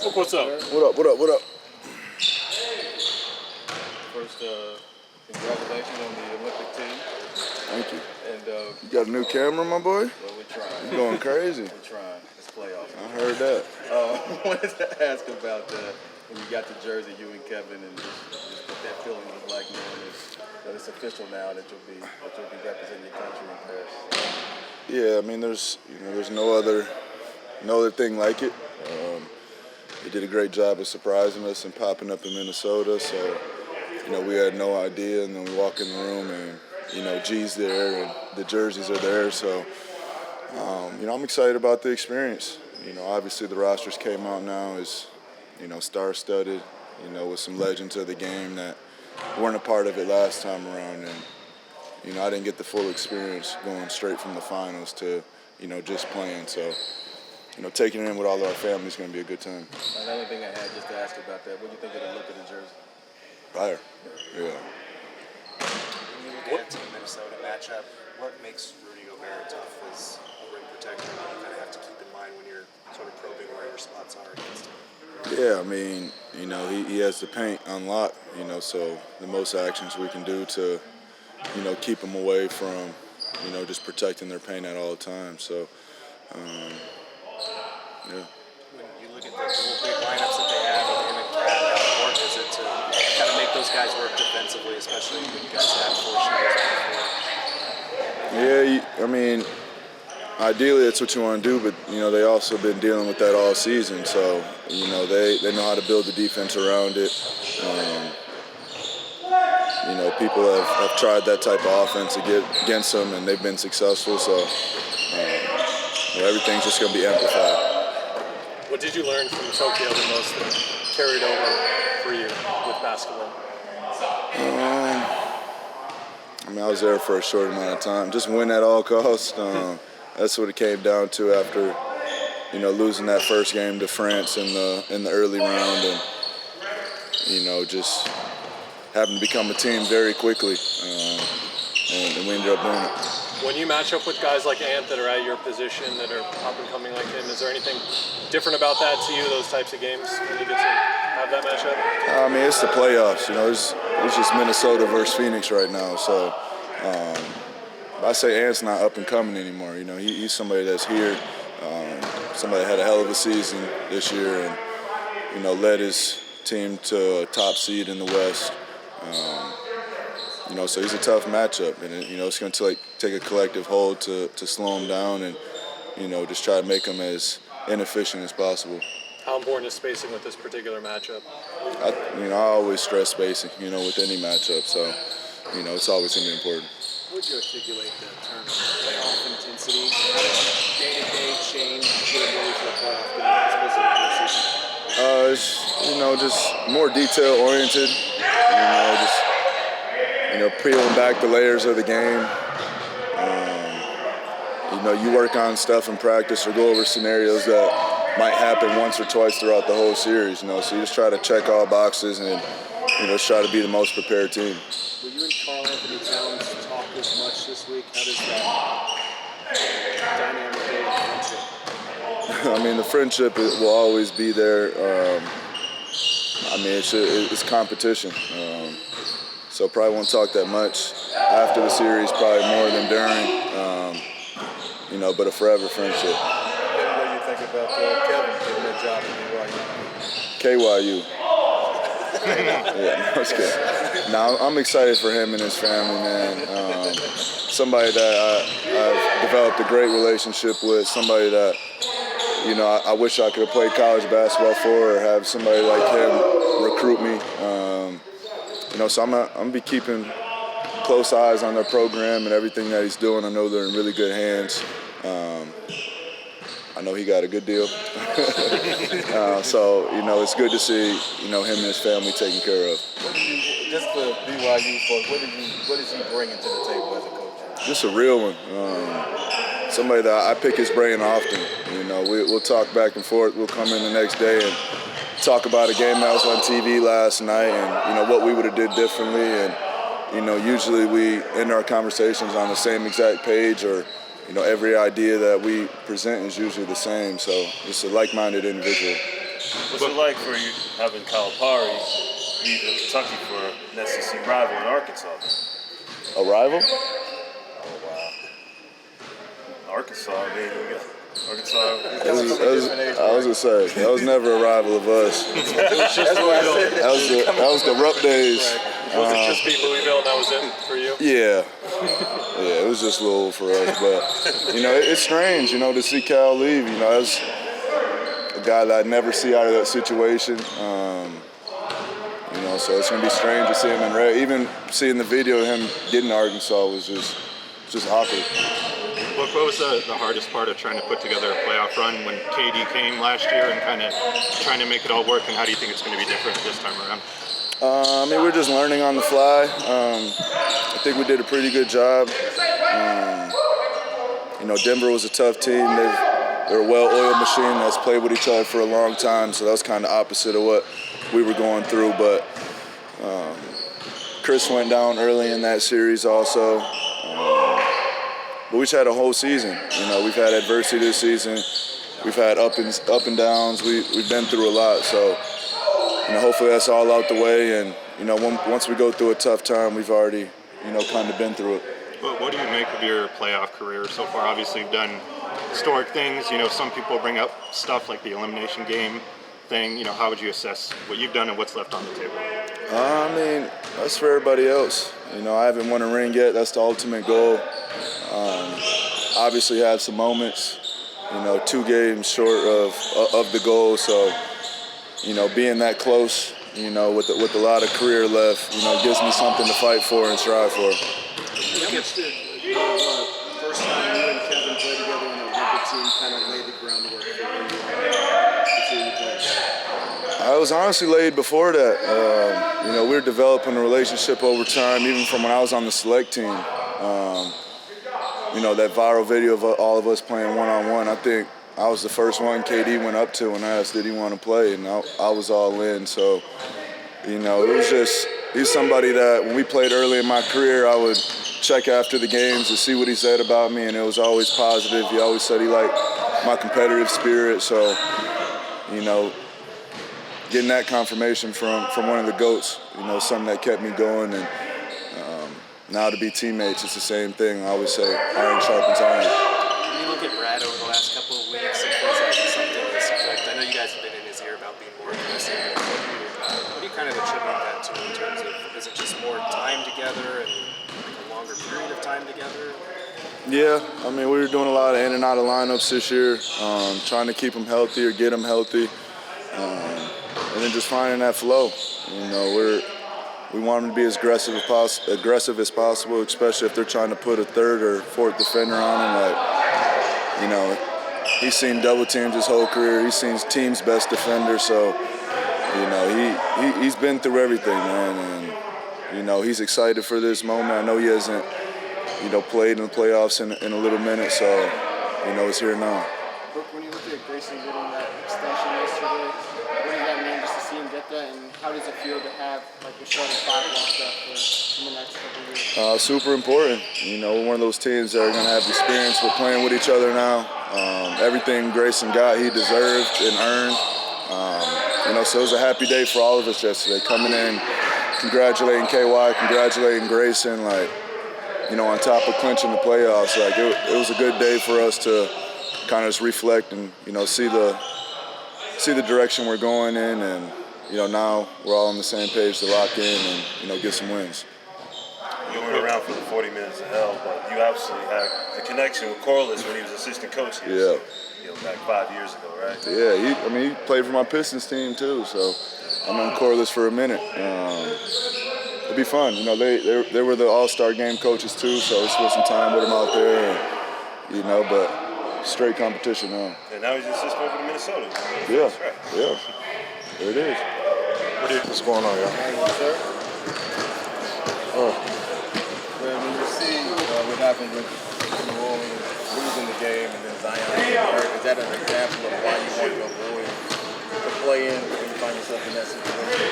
What's up? What up? First, congratulations on the Olympic team. Thank you. And You got a new camera, my boy? well, we're trying. You going crazy. We're trying. It's playoffs. I heard that. I wanted to ask about when you got the jersey, you and Kevin, and just what that feeling was like knowing that it's official now that you'll be representing your country in Paris. Yeah, I mean, there's no other thing like it. They did a great job of surprising us and popping up in Minnesota. So, we had no idea, and then we walk in the room and G's there and the jerseys are there. So, I'm excited about the experience. Obviously the rosters came out now is, star-studded, with some legends of the game that weren't a part of it last time around. And, I didn't get the full experience going straight from the finals to, just playing. So, taking it in with all of our family is going to be a good time. Another thing I had just to ask about that, what do you think of the look of the jersey? Fire. Yeah. When you look at the Minnesota matchup, what makes Rudy Gobert tough as a rim protector? What you kind of have to keep in mind when you're sort of probing where your spots are against him? Yeah, I mean, he has the paint on lock, so the most actions we can do to, keep him away from, just protecting their paint at all times. So, yeah. When you look at the big lineups that they have with him and Cat, how important is it to kind of make those guys work defensively, especially when you guys have 4 shooters on the floor? Yeah, I mean, ideally that's what you want to do, but, they also been dealing with that all season. So, they know how to build the defense around it. People have tried that type of offense against them, and they've been successful. So, everything's just going to be amplified. What did you learn from Tokyo the most that carried over for you with basketball? I was there for a short amount of time. Just win at all costs. That's what it came down to after, losing that first game to France in the early round, and just having to become a team very quickly, and we ended up doing it. When you match up with guys like Ant that are at your position, that are up and coming like him, is there anything different about that to you, those types of games, when you get to have that matchup? I mean, it's the playoffs. It's just Minnesota versus Phoenix right now. So I say Ant's not up and coming anymore. He's somebody that's here, somebody that had a hell of a season this year and, led his team to a top seed in the West. So he's a tough matchup, and it's going to take a collective hold to slow him down and, just try to make him as inefficient as possible. How important is spacing with this particular matchup? I always stress spacing, with any matchup, so, it's always going to be important. Would you articulate the term playoff intensity? How does day-to-day change getting ready for a playoff game as opposed to the regular season? Just more detail-oriented, peeling back the layers of the game. You work on stuff in practice or go over scenarios that might happen once or twice throughout the whole series, so you just try to check all boxes and, just try to be the most prepared team. Will you and Karl Anthony Towns talk as much this week? How does that dynamic go with friendship? The friendship will always be there. It's competition. So probably won't talk that much after the series, probably more than during. But a forever friendship. What do you think about Kevin getting that job at KYU. Yeah, I was kidding. I'm excited for him and his family, man. Somebody that I've developed a great relationship with. Somebody that I wish I could have played college basketball for, or have somebody like him recruit me. So I'm gonna be keeping close eyes on their program and everything that he's doing. I know they're in really good hands. I know he got a good deal. So, it's good to see, him and his family taken care of. Just for BYU folks, what is he bringing to the table as a coach? Just a real one. Somebody that I pick his brain often. We'll talk back and forth. We'll come in the next day and talk about a game that was on TV last night and, what we would have did differently. And, usually we end our conversations on the same exact page, or, every idea that we present is usually the same. So just a like-minded individual. What's it like for you having Calipari leave Kentucky for an SEC rival in Arkansas? A rival? Oh, wow. Arkansas, man. Arkansas. I was gonna say that was never a rival of us. That was the Rupp days. Was it just beat Louisville and that was it for you? Yeah, it was just a little for us, but it's strange, to see Cal leave. As a guy that I'd never see out of that situation. So it's gonna be strange to see him in red. Even seeing the video of him getting to Arkansas was just awkward. What was the hardest part of trying to put together a playoff run when KD came last year and kind of trying to make it all work, and how do you think it's going to be different this time around? We're just learning on the fly. I think we did a pretty good job. Denver was a tough team. They're a well-oiled machine that's played with each other for a long time, so that was kind of opposite of what we were going through. But Chris went down early in that series also. But we just had a whole season. We've had adversity this season. We've had up and downs. We've been through a lot. So, hopefully that's all out the way. And, once we go through a tough time, we've already, kind of been through it. What do you make of your playoff career so far? Obviously, you've done historic things. Some people bring up stuff like the elimination game thing. How would you assess what you've done and what's left on the table? That's for everybody else. I haven't won a ring yet. That's the ultimate goal. Obviously have some moments, 2 games short of the goal. So, being that close, with a lot of career left, gives me something to fight for and strive for. How much did the first time you and Kevin play together in a Olympic team kind of lay the groundwork for you played? I was honestly laid before that. We were developing a relationship over time, even from when I was on the select team. That viral video of all of us playing one-on-one, I think I was the first one KD went up to and asked, did he want to play? And I was all in. So, it was just, he's somebody that when we played early in my career, I would check after the games to see what he said about me, and it was always positive. He always said he liked my competitive spirit. So, getting that confirmation from one of the GOATs, something that kept me going. And now to be teammates, it's the same thing. I always say, iron sharpens iron. When you look at Brad over the last couple of weeks, it feels like something is clicked. I know you guys have been in his ear about being more aggressive. What do you kind of attribute that to in terms of, is it just more time together and like a longer period of time together? Yeah, we were doing a lot of in and out of lineups this year, trying to keep them healthy or get them healthy, and then just finding that flow. We want them to be as aggressive as possible, especially if they're trying to put a third or fourth defender on him. He's seen double teams his whole career. He's seen team's best defender, so he's been through everything, man. And he's excited for this moment. I know he hasn't played in the playoffs in a little minute, so it's here now. Brooke, when you look at Grayson getting that extension yesterday, what does that mean just to see him get that, and how does it feel to have a starting 5 locked up in the next couple of years? Super important. We're one of those teams that are going to have experience with playing with each other now. Everything Grayson got, he deserved and earned. So it was a happy day for all of us yesterday. Coming in, congratulating KY, congratulating Grayson, on top of clinching the playoffs. It was a good day for us to kind of just reflect and, see the direction we're going in, and now we're all on the same page to lock in and get some wins. You weren't around for the 40 minutes of hell, but you obviously had the connection with Corliss when he was assistant coach here. Yeah. Back 5 years ago, right? Yeah, he played for my Pistons team too, so I've known Corliss for a minute. It'd be fun. They were the All-Star game coaches too, so we spent some time with them out there, and, but straight competition now. And now he's an assistant over to Minnesota. Yeah. There it is. What's going on, y'all? When you see what happened with New Orleans losing the game and then Zion getting hurt, is that an example of why you want to avoid the play-in when you find yourself in that situation?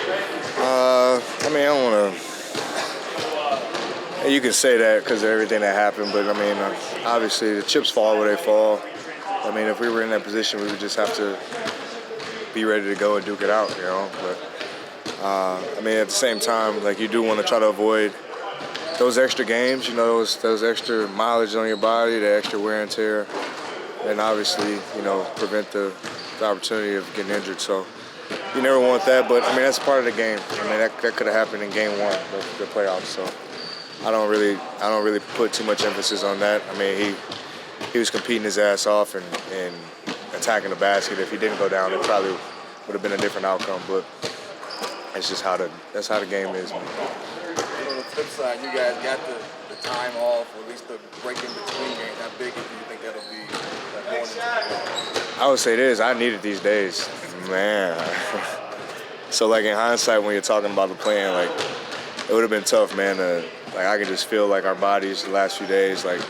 I don't want to. You can say that because of everything that happened, but obviously the chips fall where they fall. If we were in that position, we would just have to be ready to go and duke it out, you know. But I mean, at the same time, like you do want to try to avoid those extra games, you know, those extra mileage on your body, the extra wear and tear, and obviously, you know, prevent the opportunity of getting injured. So you never want that, but I mean that's part of the game. I mean that could have happened in Game 1, the playoffs. So I don't really put too much emphasis on that. I mean he was competing his ass off and attacking the basket. If he didn't go down, it probably would have been a different outcome. But it's just that's how the game is, man. On the flip side, you guys got the time off, or at least the break in between games. How big do you think that'll be going into the playoffs? I would say this: I need it these days, man. So like in hindsight, when you're talking about the plan, like it would have been tough, man. Like I could just feel like our bodies the last few days, like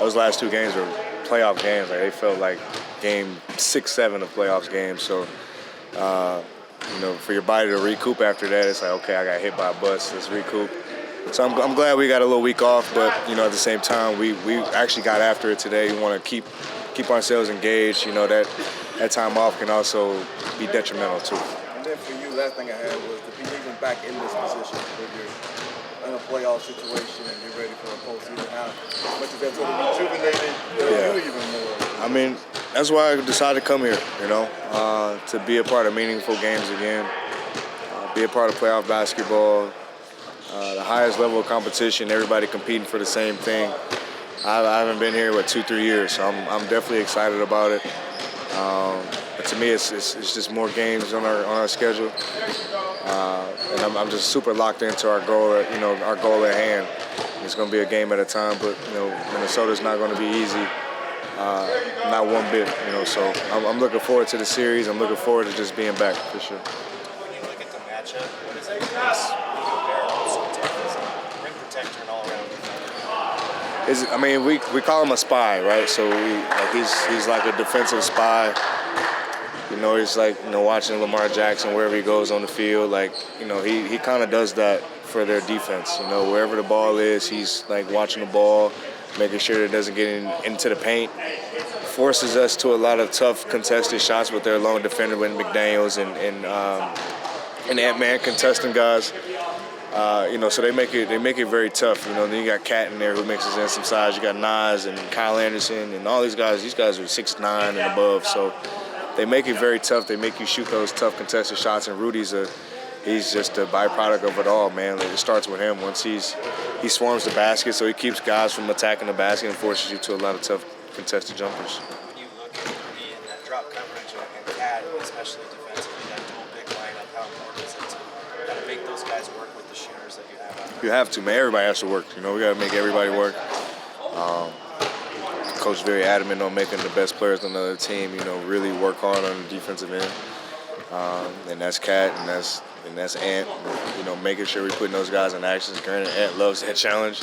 those last 2 games were playoff games. Like they felt like game 6, 7 of playoffs games. So you know, for your body to recoup after that, it's like, okay, I got hit by a bus. Let's recoup. So I'm glad we got a little week off, but you know, at the same time, we actually got after it today. We want to keep ourselves engaged. You know, that time off can also be detrimental too. And then for you, last thing I had was to be even back in this position where you're in a playoff situation and you're ready for a postseason. How much is that sort of rejuvenated you even more? I mean, that's why I decided to come here, you know, to be a part of meaningful games again, be a part of playoff basketball, the highest level of competition, everybody competing for the same thing. I haven't been here, 2-3 years, so I'm definitely excited about it. But to me, it's just more games on our schedule, and I'm just super locked into our goal at hand. It's going to be a game at a time, but you know, Minnesota's not going to be easy. Not one bit, you know. So I'm looking forward to the series. I'm looking forward to just being back for sure. When you look at the matchup, what does it makes Beal so tough as a rim protector and all-around? I mean, we call him a spy, right? So he's like a defensive spy. You know, he's like, you know, watching Lamar Jackson wherever he goes on the field. Like, you know, he kind of does that for their defense. You know, wherever the ball is, he's like watching the ball, making sure it doesn't get into the paint. Forces us to a lot of tough contested shots with their lone defender with McDaniels and Ant-Man contesting guys. You know, so they make it very tough. You know, then you got Cat in there who mixes in some size. You got Nas and Kyle Anderson and all these guys. These guys are 6'9" and above, so they make it very tough. They make you shoot those tough contested shots. And Rudy's he's just a byproduct of it all, man. Like, it starts with him. Once he swarms the basket, so he keeps guys from attacking the basket and forces you to a lot of tough contested jumpers. When you look at Rudy and that drop coverage and Cat, especially defensively, that dual big lineup, how important is it to kind of make those guys work with the shooters that you have out there? You have to, man. Everybody has to work. You know, we got to make everybody work. Coach very adamant on making the best players on the other team, you know, really work hard on the defensive end. And that's Cat and that's Ant, you know, making sure we're putting those guys in action. Granted, Ant loves that challenge.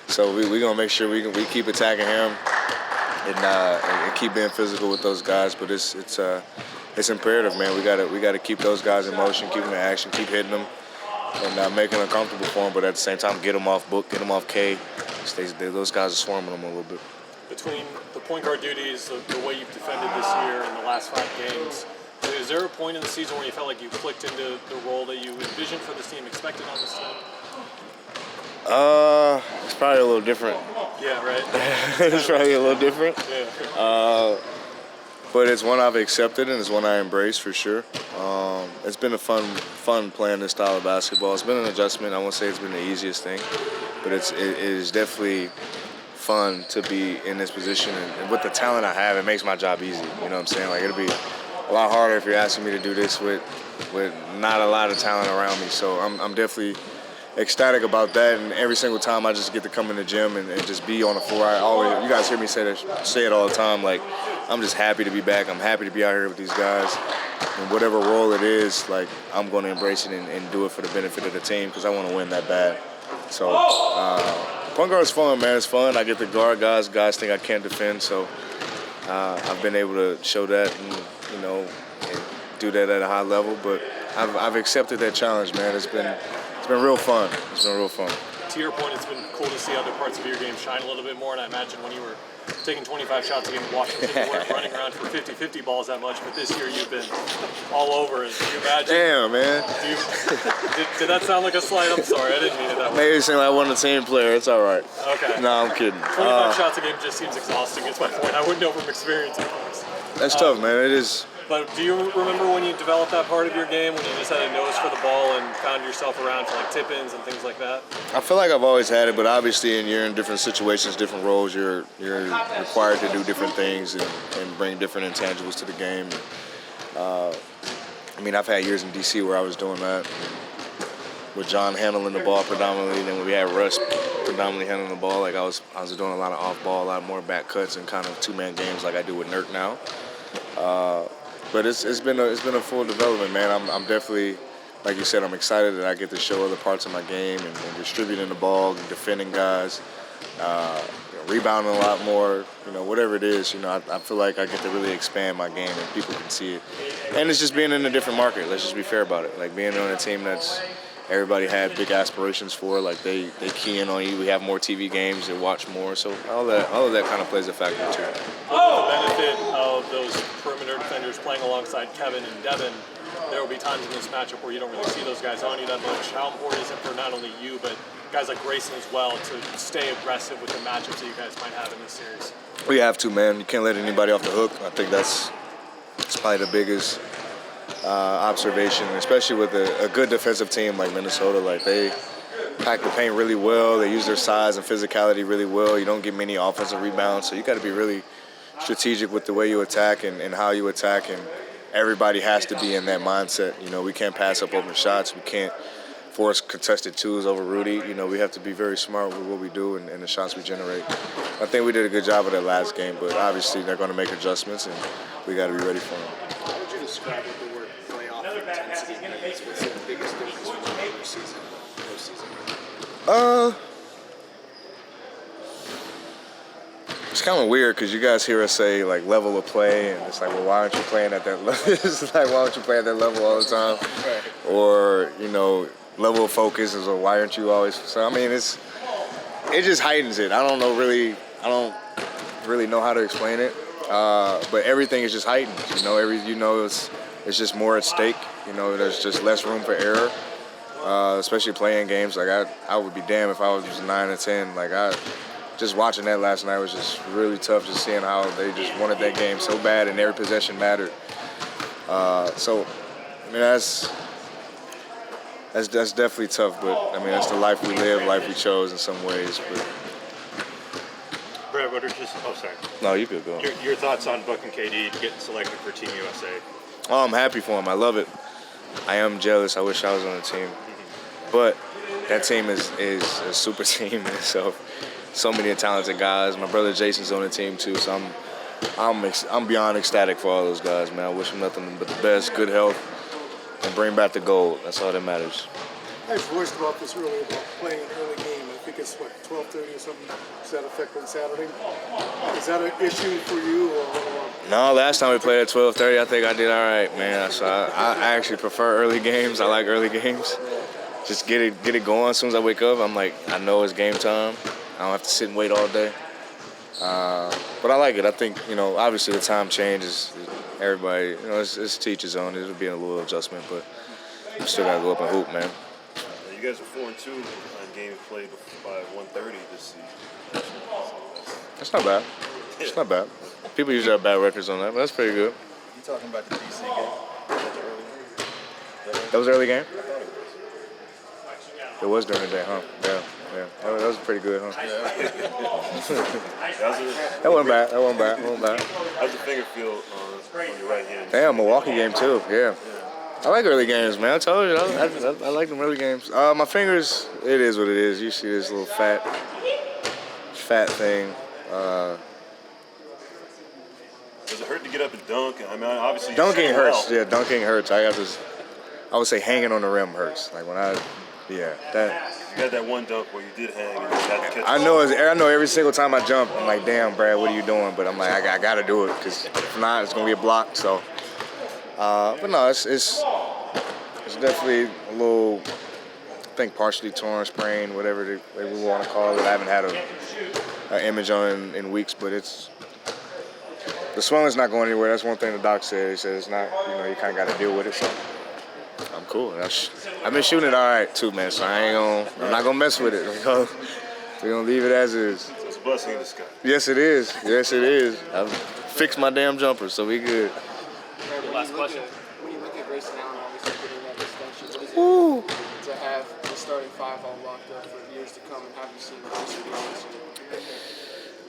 So we're going to make sure we keep attacking him and keep being physical with those guys. But it's imperative, man. We got to keep those guys in motion, keep them in action, keep hitting them, and making it comfortable for them. But at the same time, get them off book, get them off K. Those guys are swarming them a little bit. Between the point guard duties, the way you've defended this year in the last 5 games, is there a point in the season where you felt like you clicked into the role that you envisioned for this team, expected on this team? It's probably a little different. Yeah, right. It's probably a little different. Yeah. But it's one I've accepted and it's one I embrace for sure. It's been a fun playing this style of basketball. It's been an adjustment. I won't say it's been the easiest thing, but it is definitely fun to be in this position. And with the talent I have, it makes my job easy. You know what I'm saying? Like, it'll be a lot harder if you're asking me to do this with not a lot of talent around me. So I'm definitely ecstatic about that. And every single time I just get to come in the gym and just be on the floor, you guys hear me say it all the time. Like, I'm just happy to be back. I'm happy to be out here with these guys. And whatever role it is, like, I'm going to embrace it and do it for the benefit of the team because I want to win that bad. So point guard is fun, man. It's fun. I get to guard guys. Guys think I can't defend, so I've been able to show that and, you know, and do that at a high level. But I've accepted that challenge, man. It's been real fun. It's been real fun. To your point, it's been cool to see other parts of your game shine a little bit more. And I imagine when you were taking 25 shots a game in Washington. You weren't running around for 50-50 balls that much, but this year you've been all over. Do you imagine? Damn, man. Did that sound like a slight? I'm sorry, I didn't mean it that way. Made it seem like I wasn't a team player. It's all right. Okay. No, I'm kidding. 25 shots a game just seems exhausting. It's my point. I wouldn't know from experience, of course. That's tough, man. It is. But do you remember when you developed that part of your game, when you just had a nose for the ball and found yourself around for like tip-ins and things like that? I feel like I've always had it, but obviously, you're in different situations, different roles. You're required to do different things and bring different intangibles to the game. I mean, I've had years in DC where I was doing that with John handling the ball predominantly. Then we had Russ predominantly handling the ball. Like I was doing a lot of off ball, a lot more back cuts and kind of two-man games like I do with Nurk now. But it's been a full development, man. I'm definitely, like you said, I'm excited that I get to show other parts of my game and distributing the ball and defending guys, rebounding a lot more, whatever it is. I feel like I get to really expand my game and people can see it. And it's just being in a different market. Let's just be fair about it. Like being on a team that's everybody had big aspirations for, like they key in on you. We have more TV games, they watch more, so all of that kind of plays a factor too. With the benefit of those perimeter defenders playing alongside Kevin and Devin, there will be times in this matchup where you don't really see those guys on you that much. How important is it for not only you, but guys like Grayson as well, to stay aggressive with the matchups that you guys might have in this series? We have to, man. You can't let anybody off the hook. I think that's probably the biggest observation, especially with a good defensive team like Minnesota. Like they pack the paint really well. They use their size and physicality really well. You don't get many offensive rebounds, so you got to be really strategic with the way you attack and how you attack. And everybody has to be in that mindset. We can't pass up open shots. We can't force contested twos over Rudy. We have to be very smart with what we do and the shots we generate. I think we did a good job of that last game, but obviously they're going to make adjustments, and we got to be ready for them. How would you describe what the word playoff intensity means? What's the biggest difference between regular season and postseason? It's kind of weird because you guys hear us say like level of play, and it's like, well, why aren't you playing at that level? It's like, why aren't you playing at that level all the time? Right. Or level of focus is, or why aren't you always? So I mean, it just heightens it. I don't really know how to explain it, but everything is just heightened. It's just more at stake. There's just less room for error, especially playing games. Like I would be damned if I was just 9 or 10. Just watching that last night was just really tough. Just seeing how they just wanted that game so bad and every possession mattered. So I mean that's definitely tough. But I mean that's the life we live, life we chose in some ways. But Brad, what are just? Oh, sorry. no, you could go. Your thoughts on Book and KD getting selected for Team USA? Oh, I'm happy for him. I love it. I am jealous. I wish I was on the team. But that team is a super team. So many talented guys. My brother Jason's on the team too. So I'm beyond ecstatic for all those guys, man. I wish them nothing but the best, good health, and bring back the gold. That's all that matters. I voiced about this earlier about playing an early game. I think it's 12:30 or something to that effect on Saturday. Is that an issue for you or? No, last time we played at 12:30, I think I did all right, man. So I actually prefer early games. I like early games. Just get it going as soon as I wake up. I'm like, I know it's game time. I don't have to sit and wait all day. But I like it. I think, obviously the time changes. Everybody, it's teacher's own. It'll be a little adjustment, but you still got to go up and hoop, man. You guys are 4-2 on games played by 1:30 this season. That's not bad. It's not bad. People usually have bad records on that, but that's pretty good. You talking about the DC game? That was early game? It was during the day, huh? Yeah. That was pretty good, huh? That wasn't bad. How's the finger feel on your right hand? Damn, Milwaukee game too. Yeah. I like early games, man. I told you, I like them early games. My fingers, it is what it is. You see this little fat thing. Does it hurt to get up and dunk? I mean, obviously. Dunking hurts. Yeah, dunking hurts. I would say hanging on the rim hurts. Like when that. You had that one dunk where you did hang and you had to catch. I know every single time I jump, I'm like, damn, Brad, what are you doing? But I'm like, I got to do it because if not, it's gonna be a block. So, but no, it's definitely a little, I think partially torn, sprain, whatever we want to call it. I haven't had image on in weeks, but the swelling's not going anywhere. That's one thing the doc said. He said it's not, you kind of got to deal with it. So I'm cool. I've been shooting it all right too, man. So I'm not gonna mess with it. We're gonna leave it as is. It's a blessing in disguise. Yes, it is. Yes, it is. I've fixed my damn jumper, so we good. Last question. When you look at Grayson Allen, obviously getting that extension, what is it to have the starting five all locked up for years to come, and have you seen Grayson Beal this year?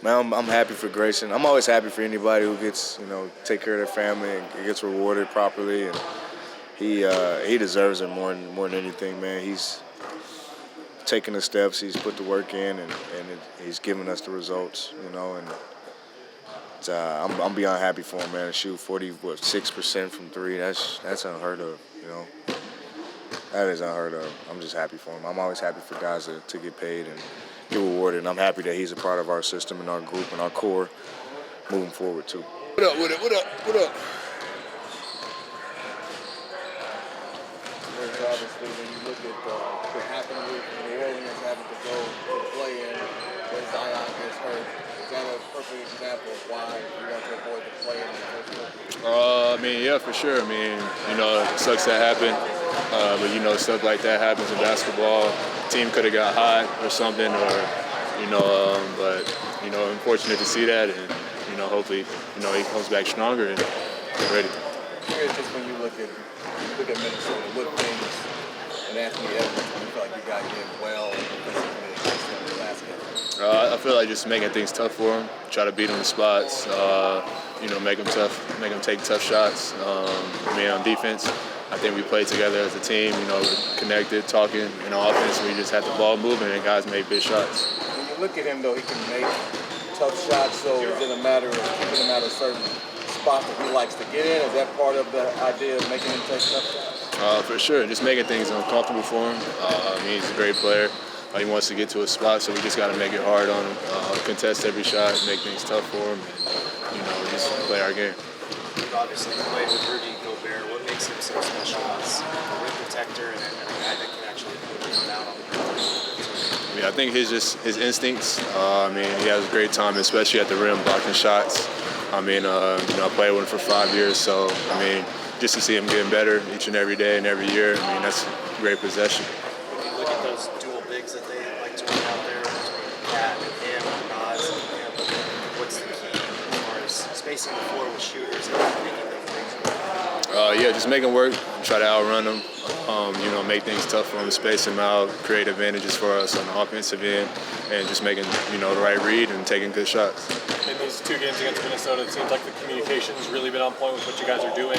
Man, I'm happy for Grayson. I'm always happy for anybody who gets, take care of their family and gets rewarded properly. And he deserves it more than anything, man. He's taken the steps, he's put the work in, and he's given us the results, And I'm beyond happy for him, man. To shoot 6% from three, that's unheard of, That is unheard of. I'm just happy for him. I'm always happy for guys to get paid and get rewarded, and I'm happy that he's a part of our system and our group and our core moving forward too. What up? What up? There's obviously, when you look at what happened with New Orleans having to go to the play-in when Zion gets hurt, is that a perfect example of why you want to avoid the play-in in the first place? Yeah, for sure. It sucks that happened. But, stuff like that happens in basketball. Team could have got hot or something, but unfortunate to see that, and, hopefully, he comes back stronger and get ready. It's just when you look at Minnesota, what things and Anthony Edwards, you feel like you got him well in the last game? I feel like just making things tough for him, try to beat him in spots, make him tough, make him take tough shots. On defense, I think we played together as a team, we're connected, talking. Offense, we just had the ball moving and guys made big shots. When you look at him, though, he can make tough shots, so is it a matter of keeping him at a certain spot that he likes to get in? Is that part of the idea of making him take tough shots? For sure, just making things uncomfortable for him. He's a great player. He wants to get to a spot, so we just got to make it hard on him, contest every shot, make things tough for him, and just play our game. Obviously, you played with Rudy Gobert. What makes him so special as a rim protector and a guy that can actually put him out on the court? I think his instincts. He has a great time, especially at the rim, blocking shots. I played with him for 5 years, so just to see him getting better each and every day and every year, that's a great possession. When you look at those dual bigs that they like to run out there between Cat and him, Nas and him, what's the key as far as spacing the floor with shooters and making those things? Just make him work, try to outrun him, make things tough for him, space him out, create advantages for us on the offensive end, and just making, the right read and taking good shots. In these 2 games against Minnesota, it seems like the communication's really been on point with what you guys are doing.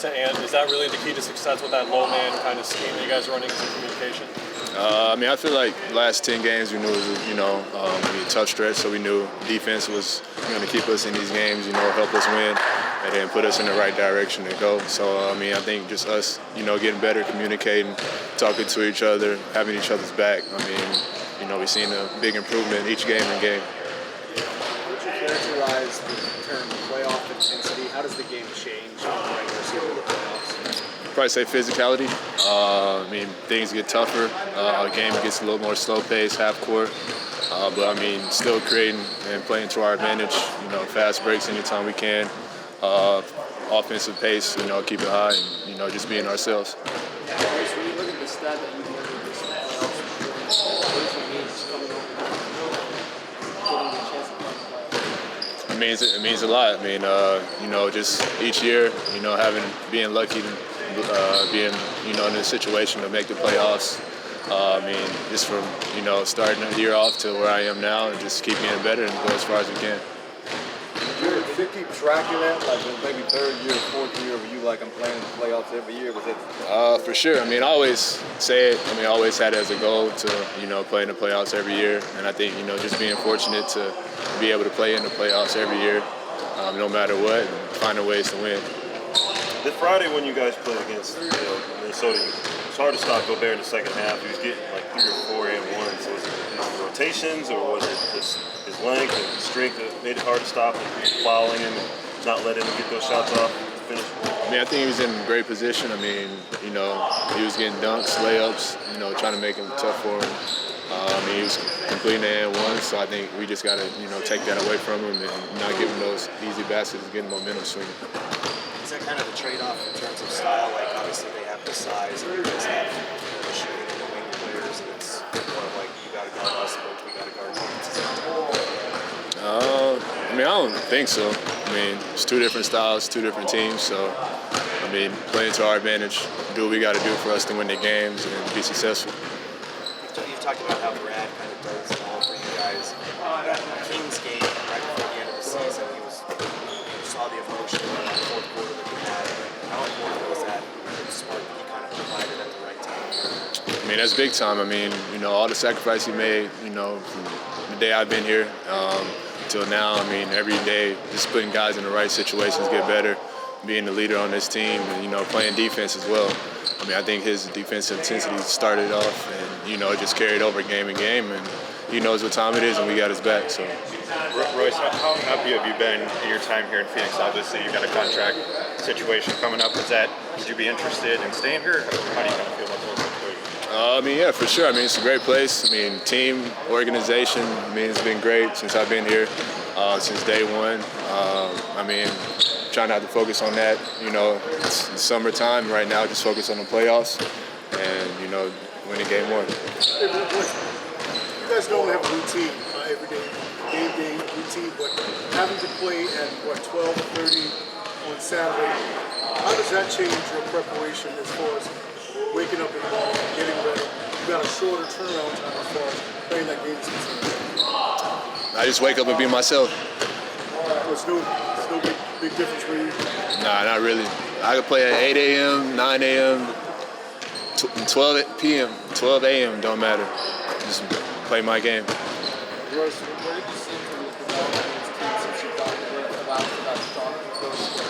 Is that really the key to success with that low man kind of scheme that you guys are running, is the communication? I feel like the last 10 games we knew it was, a tough stretch, so we knew defense was going to keep us in these games, help us win, and then put us in the right direction to go. So, I think just us, getting better, communicating, talking to each other, having each other's back. We've seen a big improvement each game and game. Would you characterize the term playoff intensity? How does the game change from the regular season to the playoffs? Probably say physicality. Things get tougher. Our game gets a little more slow pace, half court. But still creating and playing to our advantage. Fast breaks anytime we can. Offensive pace, keep it high, and just being ourselves. When you look at the stat that you delivered this playoffs, what does it mean coming over getting the chance to play the playoffs? It means a lot. Just each year, being lucky to being, in a situation to make the playoffs. Just from, starting the year off to where I am now, and just keep getting better and go as far as we can. Do you keep tracking that, like maybe third year, fourth year, where you like I'm playing in the playoffs every year? Was it? For sure. I always say it. I always had it as a goal to, play in the playoffs every year. And I think, just being fortunate to be able to play in the playoffs every year, no matter what, and finding ways to win. The Friday when you guys played against Minnesota, it's hard to stop Gobert in the second half. He was getting like 3 or 4 and 1. So was it rotations, or was it just his length and strength that made it hard to stop him, following him and not letting him get those shots off to finish? I think he was in great position. He was getting dunks, layups, trying to make him tough for him. He was completing the and one. So I think we just got to, take that away from them and not give them those easy baskets and getting momentum swinging. Is that kind of the trade-off in terms of style? Like, obviously they have the size and you guys have the shooting and the wing players, and it's more of like, you got to guard us, but we got to guard you. I don't think so. It's two different styles, two different teams. So, playing to our advantage, do what we got to do for us to win the games and be successful. You've talked about how Brad kind of does it all for you guys. That Kings game right before the end of the season, you saw the emotion in the fourth quarter that he had. How important was that spark that he kind of provided at the right time? That's big time. All the sacrifice he made, from the day I've been here till now. Every day just putting guys in the right situations, get better, being the leader on this team, and, playing defense as well. I think his defensive intensity started off and, it just carried over game and game, and he knows what time it is and we got his back. So, Royce, how happy have you been in your time here in Phoenix? Obviously, you've got a contract situation coming up. Would you be interested in staying here? How do you kind of feel about those situations? Yeah, for sure. It's a great place. Team, organization, it's been great since I've been here, since day one. Trying not to focus on that. It's summertime right now, just focus on the playoffs and, winning game one. Hey, you guys don't have a routine every day, game day routine, but having to play at, 12:30 on Saturday, how does that change your preparation as far as waking up in the morning, getting ready? You got a shorter turnaround time as far as playing that game is concerned. I just wake up and be myself. There's no big difference for you? Nah, not really. I could play at 8 a.m., 9 a.m., 12 p.m., 12 a.m., don't matter. Just play my game. Royce, what have you seen from the development of this team since you got here that allowed for that strong close season?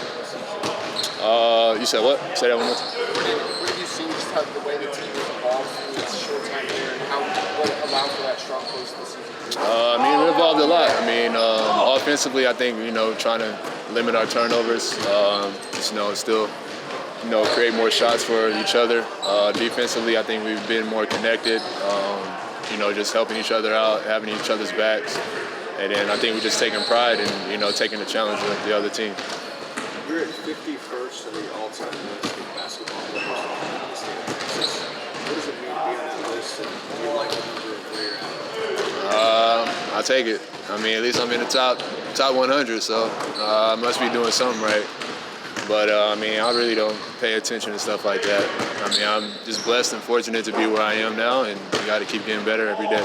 You said what? Say that one more time. What have you seen just how the way the team has evolved through its short time here and what allowed for that strong close this season? We evolved a lot. Offensively, I think, trying to limit our turnovers, still, create more shots for each other. Defensively, I think we've been more connected, just helping each other out, having each other's backs. And then I think we're just taking pride in, taking the challenge of the other team. You're at 51st in the all-time list of basketball players in the state of Texas. What does it mean to be on that list, and do you like the number of where you're at? I'll take it. At least I'm in the top 100, so I must be doing something right. But, I really don't pay attention to stuff like that. I'm just blessed and fortunate to be where I am now, and we got to keep getting better every day.